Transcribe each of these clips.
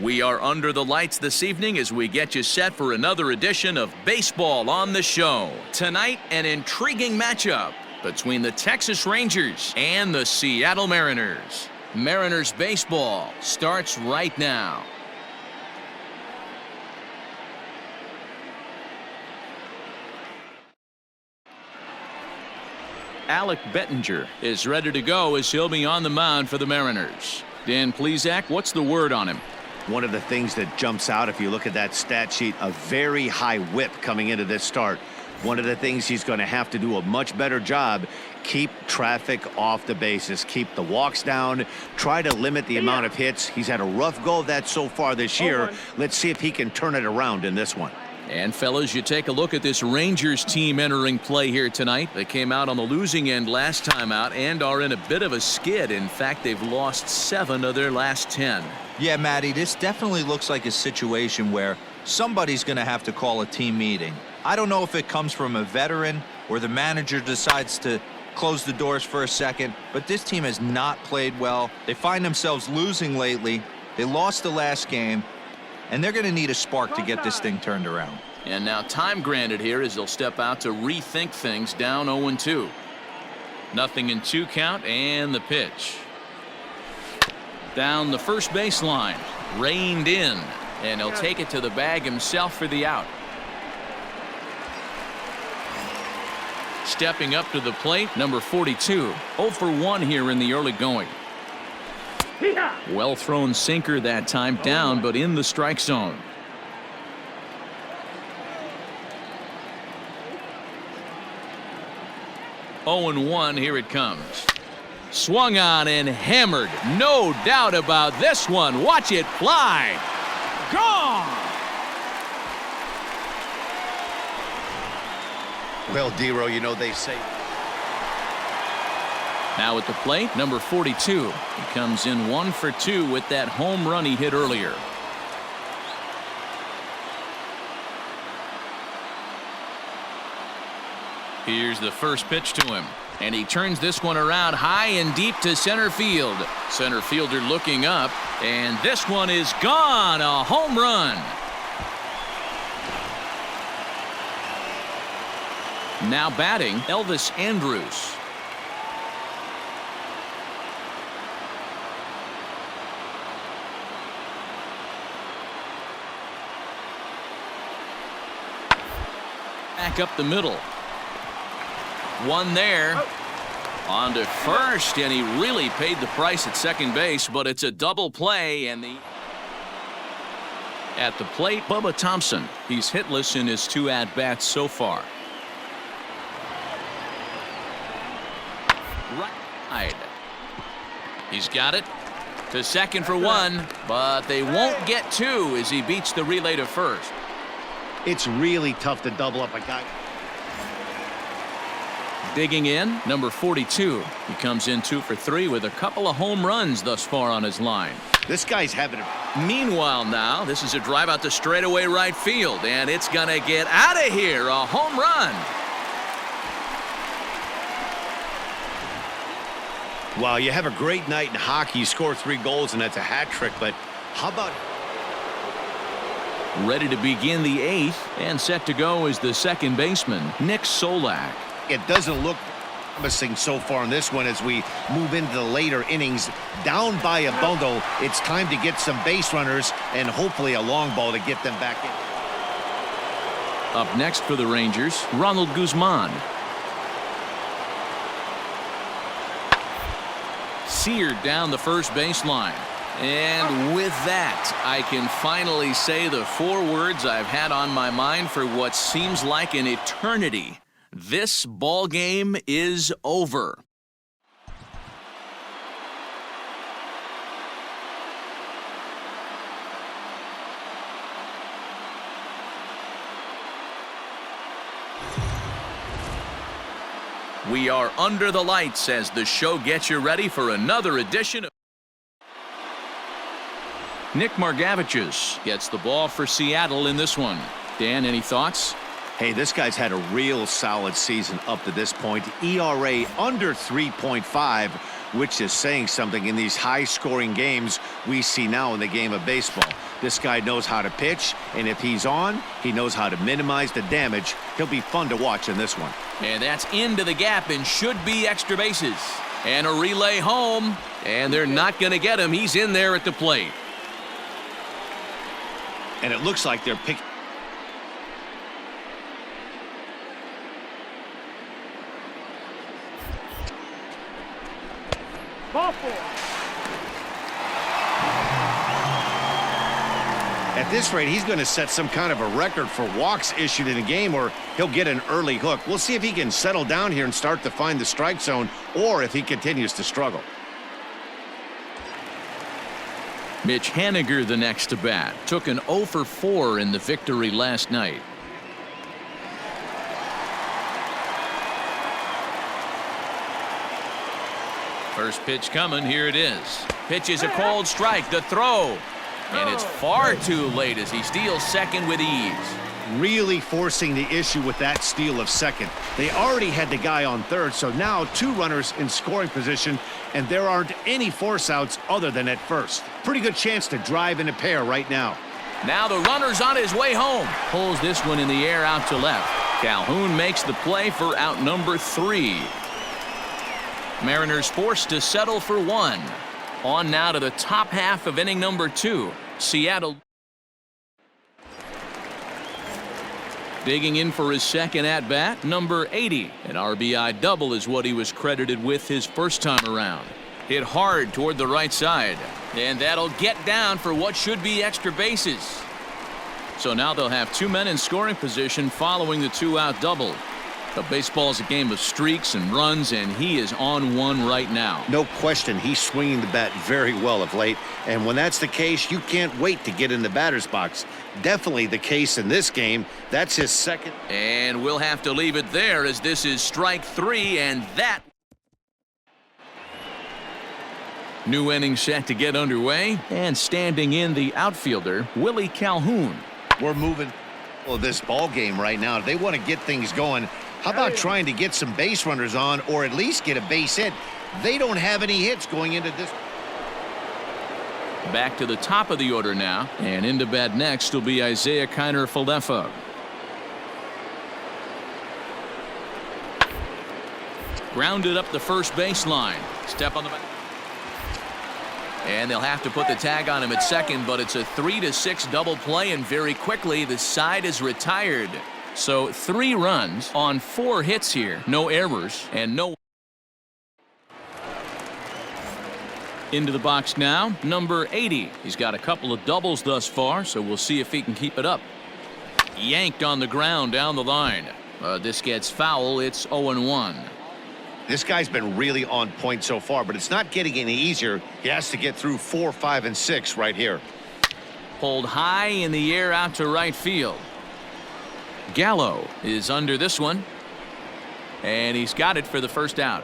We are under the lights this evening as we get you set for another edition of Baseball on the Show. Tonight, an intriguing matchup between the Texas Rangers and the Seattle Mariners. Mariners baseball starts right now. Alec Bettinger is ready to go as he'll be on the mound for the Mariners. Dan Plesac, what's the word on him? One of the things that jumps out, if you look at that stat sheet, a very high whip coming into this start. One of the things he's going to have to do a much better job, keep traffic off the bases, keep the walks down, try to limit the amount of hits. He's had a rough go of that so far this year. Let's see if he can turn it around in this one. And fellas, you take a look at this Rangers team entering play here tonight. They came out on the losing end last time out and are in a bit of a skid. In fact, they've lost 7 of their last 10. Yeah, Matty, this definitely looks like a situation where somebody's going to have to call a team meeting. I don't know if it comes from a veteran or the manager decides to close the doors for a second, but this team has not played well. They find themselves losing lately. They lost the last game, and they're going to need a spark to get this thing turned around. And now time granted here as they'll step out to rethink things, down 0-2. Nothing in 2 count, and the pitch. Down the first baseline, reined in, and he'll take it to the bag himself for the out. Stepping up to the plate, number 42. 0 for 1 here in the early going. Well thrown sinker that time, down but in the strike zone. Oh and 1, here it comes. Swung on and hammered. No doubt about this one. Watch it fly. Gone. Well, Dero, you know they say. Now at the plate, number 42. He comes in 1 for 2 with that home run he hit earlier. Here's the first pitch to him. And he turns this one around high and deep to center field. Center fielder looking up. And this one is gone. A home run. Now batting, Elvis Andrus. Back up the middle. One there. On to first, and he really paid the price at second base, but it's a double play. And at the plate, Bubba Thompson. He's hitless in his 2 at-bats so far. Right. He's got it to second for 1, but they won't get 2 as he beats the relay to first. It's really tough to double up a guy. Digging in, number 42. He comes in 2 for 3 with a couple of home runs thus far on his line. This guy's having a... Meanwhile now, this is a drive out to straightaway right field, and it's going to get out of here. A home run. Wow, you have a great night in hockey. You score 3 goals, and that's a hat trick, but how about... Ready to begin the 8th, and set to go is the second baseman, Nick Solak. It doesn't look promising so far in this one as we move into the later innings. Down by a bundle, it's time to get some base runners and hopefully a long ball to get them back in. Up next for the Rangers, Ronald Guzman. Seared down the first baseline. And with that, I can finally say the 4 words I've had on my mind for what seems like an eternity. This ball game is over. We are under the lights as the show gets you ready for another edition of Nick Margevicius gets the ball for Seattle in this one. Dan, any thoughts? Hey, this guy's had a real solid season up to this point. ERA under 3.5 which is saying something in these high-scoring games we see now in the game of baseball. This guy knows how to pitch, and if he's on, he knows how to minimize the damage. He'll be fun to watch in this one. And that's into the gap and should be extra bases. And a relay home, and they're not going to get him. He's in there at the plate. And it looks like they're picking. At this rate, he's going to set some kind of a record for walks issued in a game, or he'll get an early hook. We'll see if he can settle down here and start to find the strike zone, or if he continues to struggle. Mitch Haniger the next to bat. Took an 0 for 4 in the victory last night. First pitch coming. Here it is. Pitch is a cold strike. The throw. And it's far too late as he steals second with ease. Really forcing the issue with that steal of second. They already had the guy on third, so now 2 runners in scoring position, and there aren't any force outs other than at first. Pretty good chance to drive in a pair right now. Now the runner's on his way home. Pulls this one in the air out to left. Calhoun makes the play for out number 3. Mariners forced to settle for 1. On now to the top half of inning number 2. Seattle digging in for his second at-bat, number 80. An RBI double is what he was credited with his first time around. Hit hard toward the right side. And that'll get down for what should be extra bases. So now they'll have 2 men in scoring position following the 2-out double. But baseball is a game of streaks and runs, and he is on one right now. No question, he's swinging the bat very well of late. And when that's the case, you can't wait to get in the batter's box. Definitely the case in this game. That's his second. And we'll have to leave it there as this is strike 3, and that. New inning set to get underway, and standing in the outfielder, Willie Calhoun. We're moving this ball game right now. They want to get things going. How about trying to get some base runners on, or at least get a base hit? They don't have any hits going into this. Back to the top of the order now, and into bat next will be Isaiah Kiner-Falefa. Grounded up the first baseline. Step on the back. And they'll have to put the tag on him at second, but it's a 3-6 double play, and very quickly the side is retired. So 3 runs on 4 hits here, no errors, and no. Into the box now, number 80. He's got a couple of doubles thus far, so we'll see if he can keep it up. Yanked on the ground down the line. This gets foul. It's 0-1. This guy's been really on point so far, but it's not getting any easier. He has to get through 4, 5, and 6 right here. Pulled high in the air out to right field. Gallo is under this one, and he's got it for the first out.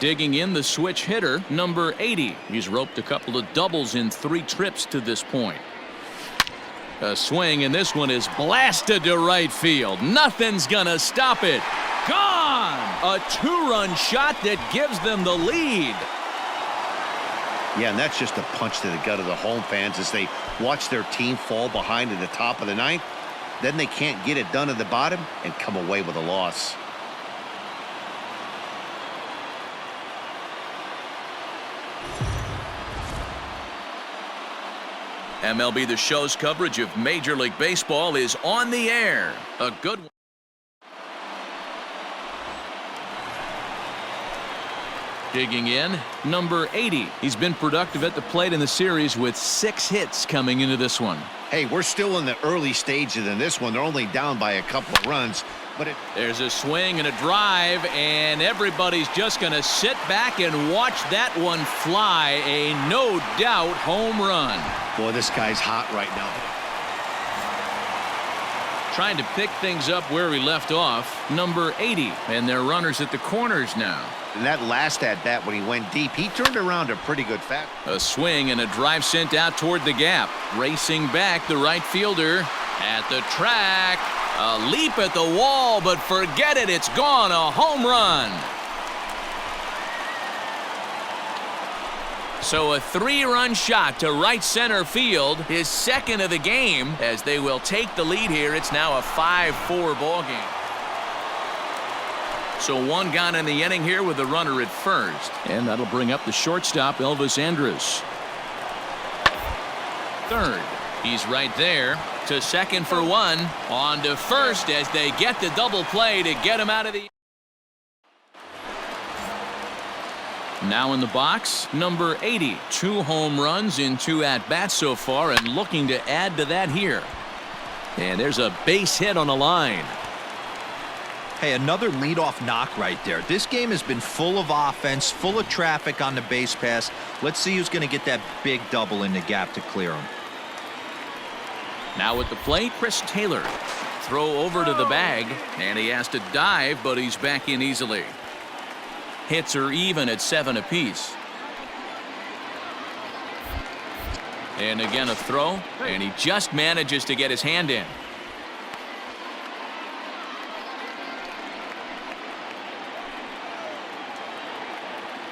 Digging in the switch hitter, number 80. He's roped a couple of doubles in 3 trips to this point. A swing, and this one is blasted to right field. Nothing's gonna stop it. Gone! A 2-run shot that gives them the lead. Yeah, and that's just a punch to the gut of the home fans as they watch their team fall behind at the top of the 9th. Then they can't get it done at the bottom and come away with a loss. MLB The Show's coverage of Major League Baseball is on the air. A good one. Digging in, number 80. He's been productive at the plate in the series with 6 hits coming into this one. Hey, we're still in the early stages in this one. They're only down by a couple of runs. But there's a swing and a drive, and everybody's just going to sit back and watch that one fly. A no doubt home run. Boy, this guy's hot right now. Trying to pick things up where we left off, number 80, and they're runners at the corners now. And that last at-bat when he went deep, he turned around a pretty good fat. A swing and a drive sent out toward the gap. Racing back, the right fielder at the track. A leap at the wall, but forget it. It's gone. A home run. So a 3-run shot to right center field, his second of the game, as they will take the lead here. It's now a 5-4 ball game. So one gone in the inning here with the runner at first. And that'll bring up the shortstop, Elvis Andrus. Third. He's right there. To second for one. On to first as they get the double play to get him out of the... Now in the box, number 80. 2 home runs in 2 at-bats so far, and looking to add to that here. And there's a base hit on the line. Hey, another leadoff knock right there. This game has been full of offense, full of traffic on the base pass. Let's see who's going to get that big double in the gap to clear him. Now at the plate, Chris Taylor. Throw over to the bag, and he has to dive, but he's back in easily. Hits are even at 7 apiece. And again a throw, and he just manages to get his hand in.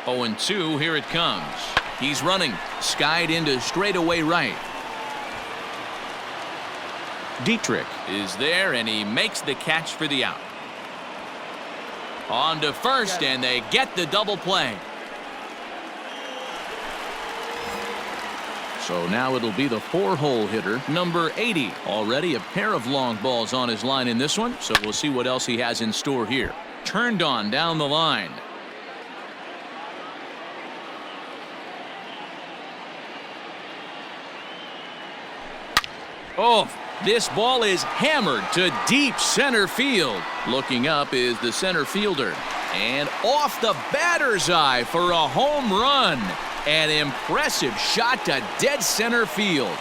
Oh, and 2, here it comes. He's running, skied into straightaway right. Dietrich is there, and he makes the catch for the out. On to first, and they get the double play. So now it'll be the 4-hole hitter, number 80. Already a pair of long balls on his line in this one, so we'll see what else he has in store here. Turned on down the line. Oh, this ball is hammered to deep center field. Looking up is the center fielder. And off the batter's eye for a home run. An impressive shot to dead center field.